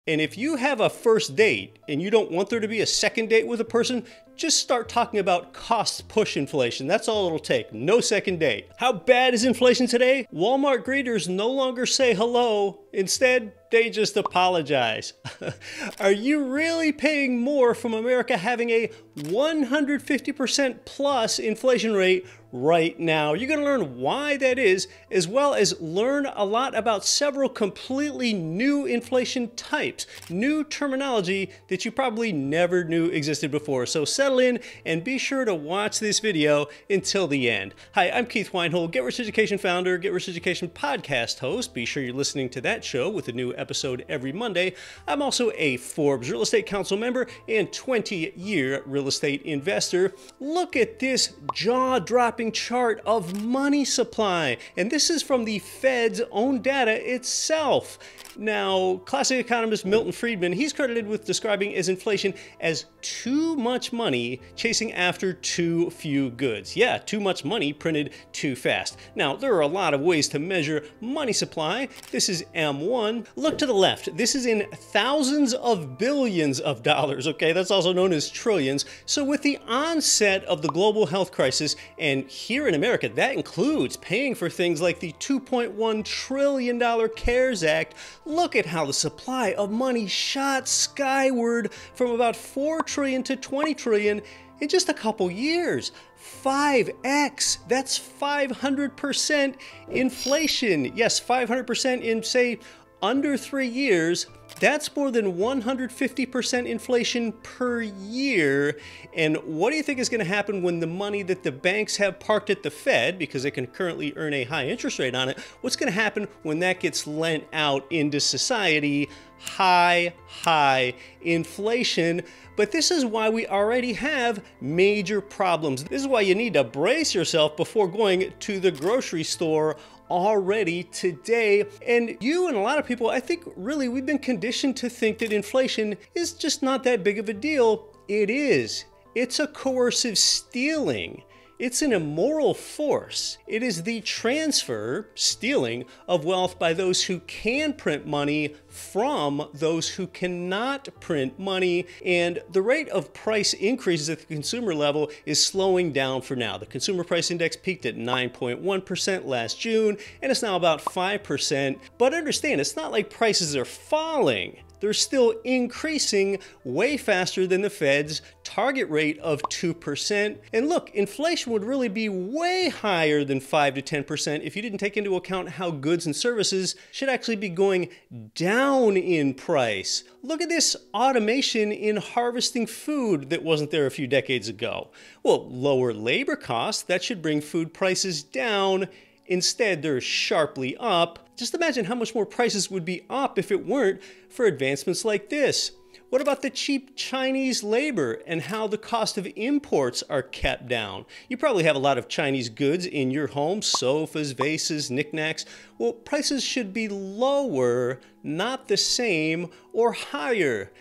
And if you have a first date and you don't want there to be a second date with a person, just start talking about cost push inflation. That's all it'll take. No second date. How bad is inflation today? Walmart greeters no longer say hello. Instead, they just apologize. Are you really paying more from America having a 150% plus inflation rate right now? You're going to learn why that is, as well as learn a lot about several completely new inflation types, new terminology that you probably never knew existed before. So settle in and be sure to watch this video until the end. Hi, I'm Keith Weinhold, Get Rich Education founder, Get Rich Education podcast host. Be sure you're listening to that show with a new episode every Monday. I'm also a Forbes Real Estate Council member and 20-year real estate investor. Look at this jaw-dropping chart of money supply, and this is from the Fed's own data itself. Now, classic economist Milton Friedman, he's credited with describing as inflation as too much money chasing after too few goods. Yeah, too much money printed too fast. Now, there are a lot of ways to measure money supply. This is M1. Look to the left. This is in thousands of billions of dollars, okay? That's also known as trillions. So with the onset of the global health crisis, and here in America, that includes paying for things like the $2.1 trillion CARES Act, look at how the supply of money shot skyward from about 4 trillion to 20 trillion in just a couple years. 5x, that's 500% inflation. Yes, 500% in, say, under 3 years. That's more than 150% inflation per year. And what do you think is going to happen when the money that the banks have parked at the Fed, because they can currently earn a high interest rate on it, what's going to happen when that gets lent out into society? High inflation. But this is why we already have major problems. This is why you need to brace yourself before going to the grocery store already today. And you and a lot of people, I think really we've been conditioned to think that inflation is just not that big of a deal. It is. It's a coercive stealing. It's an immoral force. It is the transfer, stealing, of wealth by those who can print money from those who cannot print money. And the rate of price increases at the consumer level is slowing down for now. The consumer price index peaked at 9.1% last June, and it's now about 5%. But understand, it's not like prices are falling. They're still increasing way faster than the Fed's target rate of 2%. And look, inflation would really be way higher than 5 to 10% if you didn't take into account how goods and services should actually be going down in price. Look at this automation in harvesting food that wasn't there a few decades ago. Well, lower labor costs, that should bring food prices down. Instead, they're sharply up. Just imagine how much more prices would be up if it weren't for advancements like this. What about the cheap Chinese labor and how the cost of imports are kept down? You probably have a lot of Chinese goods in your home, sofas, vases, knickknacks. Well, prices should be lower, not the same or higher.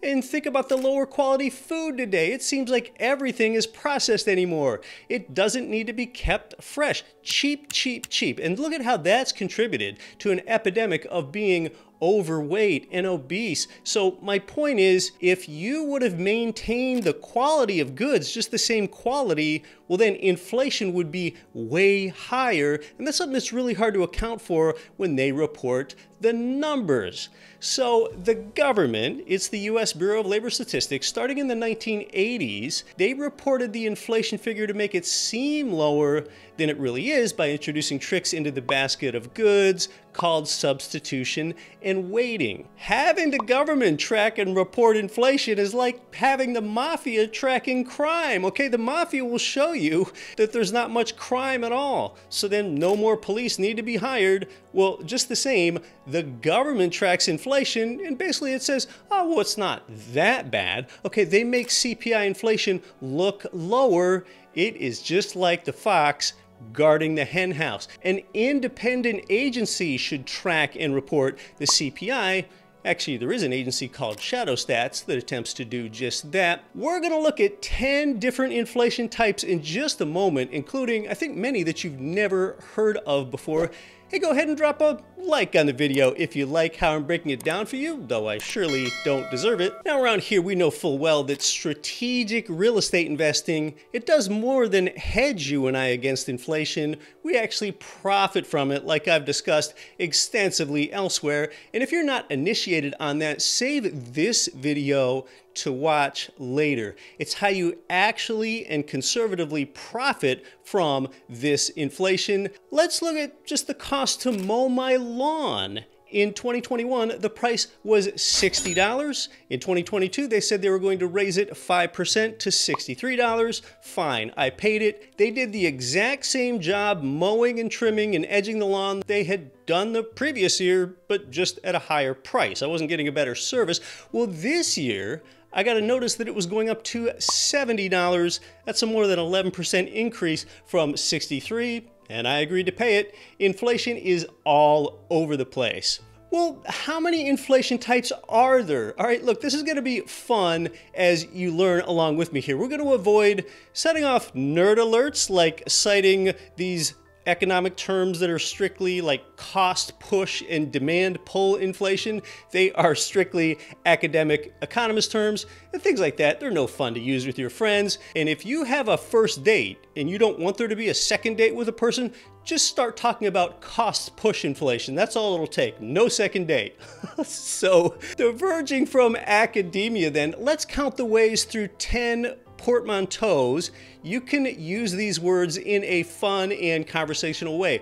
And think about the lower quality food today. It seems like everything is processed anymore. It doesn't need to be kept fresh. Cheap, cheap, cheap. And look at how that's contributed to an epidemic of being overweight and obese. So my point is, if you would have maintained the quality of goods, just the same quality, well then inflation would be way higher. And that's something that's really hard to account for when they report the numbers. So the government, it's the US Bureau of Labor Statistics, starting in the 1980s, they reported the inflation figure to make it seem lower than it really is by introducing tricks into the basket of goods called substitution and weighting. Having the government track and report inflation is like having the mafia tracking crime. Okay, the mafia will show you that there's not much crime at all. So then no more police need to be hired. Well, just the same, the government tracks inflation and basically it says, oh, well, it's not that bad. Okay, they make CPI inflation look lower. It is just like the fox guarding the hen house. An independent agency should track and report the CPI. Actually, there is an agency called Shadow Stats that attempts to do just that. We're going to look at 10 different inflation types in just a moment, including, I think, many that you've never heard of before. Hey, go ahead and drop a like on the video if you like how I'm breaking it down for you, though I surely don't deserve it. Now around here we know full well that strategic real estate investing, it does more than hedge you and I against inflation. We actually profit from it, like I've discussed extensively elsewhere. And if you're not initiated on that, save this video to watch later. It's how you actually and conservatively profit from this inflation. Let's look at just the cost to mow my lawn. In 2021, the price was $60. In 2022, they said they were going to raise it 5% to $63. Fine, I paid it. They did the exact same job mowing and trimming and edging the lawn they had done the previous year, but just at a higher price. I wasn't getting a better service. Well, this year, I got a notice that it was going up to $70. That's a more than 11% increase from $63, and I agreed to pay it. Inflation is all over the place. Well, how many inflation types are there? All right, look, this is going to be fun as you learn along with me here. We're going to avoid setting off nerd alerts like citing these economic terms that are strictly like cost push and demand pull inflation. They are strictly academic economist terms and things like that. They're no fun to use with your friends. And if you have a first date and you don't want there to be a second date with a person, just start talking about cost push inflation. That's all it'll take. No second date. So diverging from academia then, let's count the ways through 10 portmanteaus you can use these words in a fun and conversational way.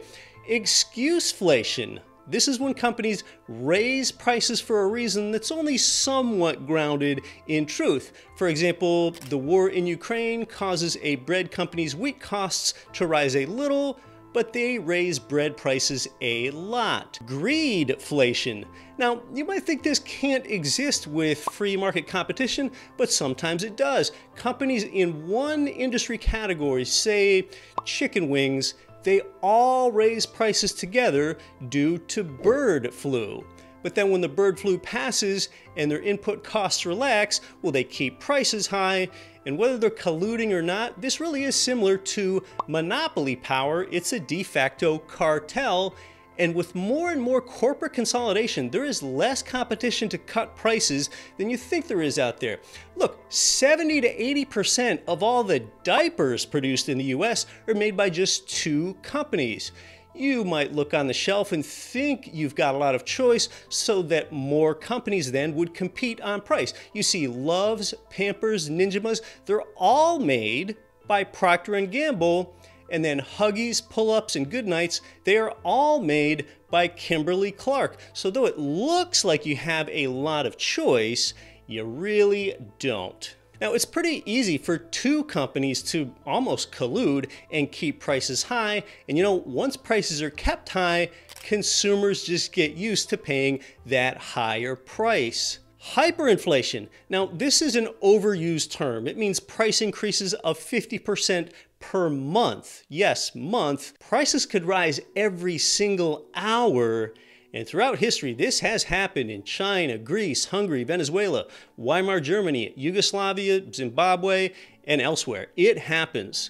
Excuseflation. This is when companies raise prices for a reason that's only somewhat grounded in truth. For example, the war in Ukraine causes a bread company's wheat costs to rise a little, but they raise bread prices a lot. Greedflation. Now, you might think this can't exist with free market competition, but sometimes it does. Companies in one industry category, say chicken wings, they all raise prices together due to bird flu. But then when the bird flu passes and their input costs relax, well, they keep prices high. And whether they're colluding or not, this really is similar to monopoly power. It's a de facto cartel. And with more and more corporate consolidation, there is less competition to cut prices than you think there is out there. Look, 70 to 80% of all the diapers produced in the US are made by just 2 companies. You might look on the shelf and think you've got a lot of choice so that more companies then would compete on price. You see Love's, Pampers, Ninjamas, they're all made by Procter & Gamble, and then Huggies, Pull-Ups, and Goodnights, they are all made by Kimberly-Clark. So though it looks like you have a lot of choice, you really don't. Now, it's pretty easy for 2 companies to almost collude and keep prices high. And you know, once prices are kept high, consumers just get used to paying that higher price. Hyperinflation. Now, this is an overused term. It means price increases of 50% per month. Yes, month. Prices could rise every single hour. And throughout history, this has happened in China, Greece, Hungary, Venezuela, Weimar Germany, Yugoslavia, Zimbabwe, and elsewhere. It happens.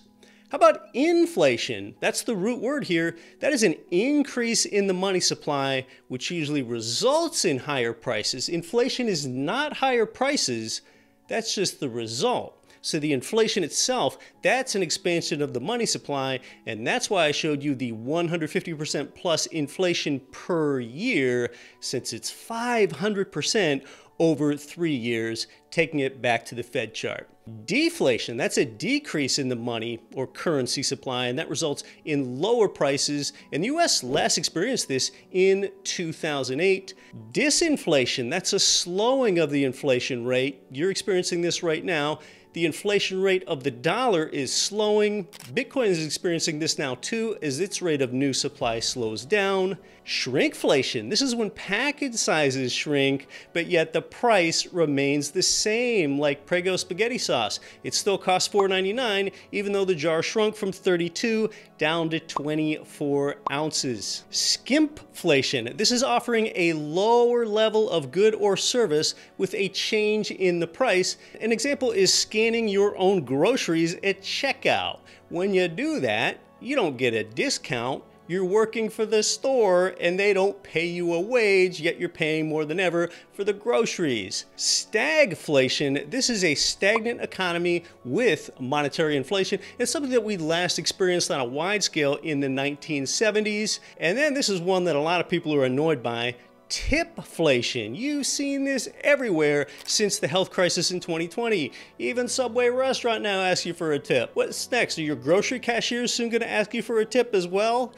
How about inflation? That's the root word here. That is an increase in the money supply, which usually results in higher prices. Inflation is not higher prices. That's just the result. So the inflation itself, that's an expansion of the money supply, and that's why I showed you the 150% plus inflation per year, since it's 500% over 3 years, taking it back to the Fed chart. Deflation, that's a decrease in the money or currency supply, and that results in lower prices. And the US last experienced this in 2008. Disinflation, that's a slowing of the inflation rate. You're experiencing this right now. The inflation rate of the dollar is slowing. Bitcoin is experiencing this now too, as its rate of new supply slows down. Shrinkflation, this is when package sizes shrink, but yet the price remains the same, like Prego spaghetti sauce. It still costs $4.99, even though the jar shrunk from 32 down to 24 ounces. Skimpflation, this is offering a lower level of good or service with a change in the price. An example is scanning your own groceries at checkout. When you do that, you don't get a discount, You're working for the store and they don't pay you a wage, yet you're paying more than ever for the groceries. Stagflation, this is a stagnant economy with monetary inflation. It's something that we last experienced on a wide scale in the 1970s. And then this is one that a lot of people are annoyed by. TIPFLATIon. You've seen this everywhere since the health crisis in 2020. Even Subway restaurant now asks you for a tip. What's next? Are your grocery cashiers soon going to ask you for a tip as well?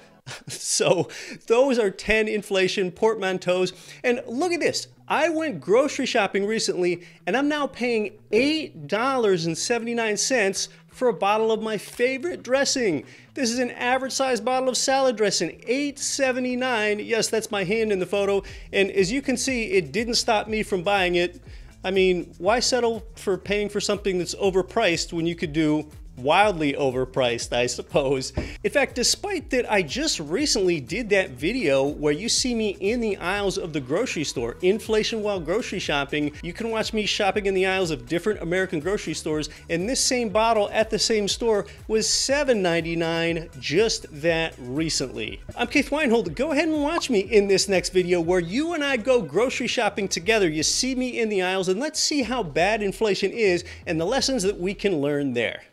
So those are 10 inflation portmanteaus. And look at this. I went grocery shopping recently and I'm now paying $8.79 for a bottle of my favorite dressing. This is an average sized bottle of salad dressing, $8.79. Yes, that's my hand in the photo. And as you can see, it didn't stop me from buying it. I mean, why settle for paying for something that's overpriced when you could do wildly overpriced, I suppose. In fact, despite that I just recently did that video where you see me in the aisles of the grocery store, inflation while grocery shopping, you can watch me shopping in the aisles of different American grocery stores, and this same bottle at the same store was $7.99 just that recently. I'm Keith Weinhold. Go ahead and watch me in this next video where you and I go grocery shopping together. You see me in the aisles, and let's see how bad inflation is and the lessons that we can learn there.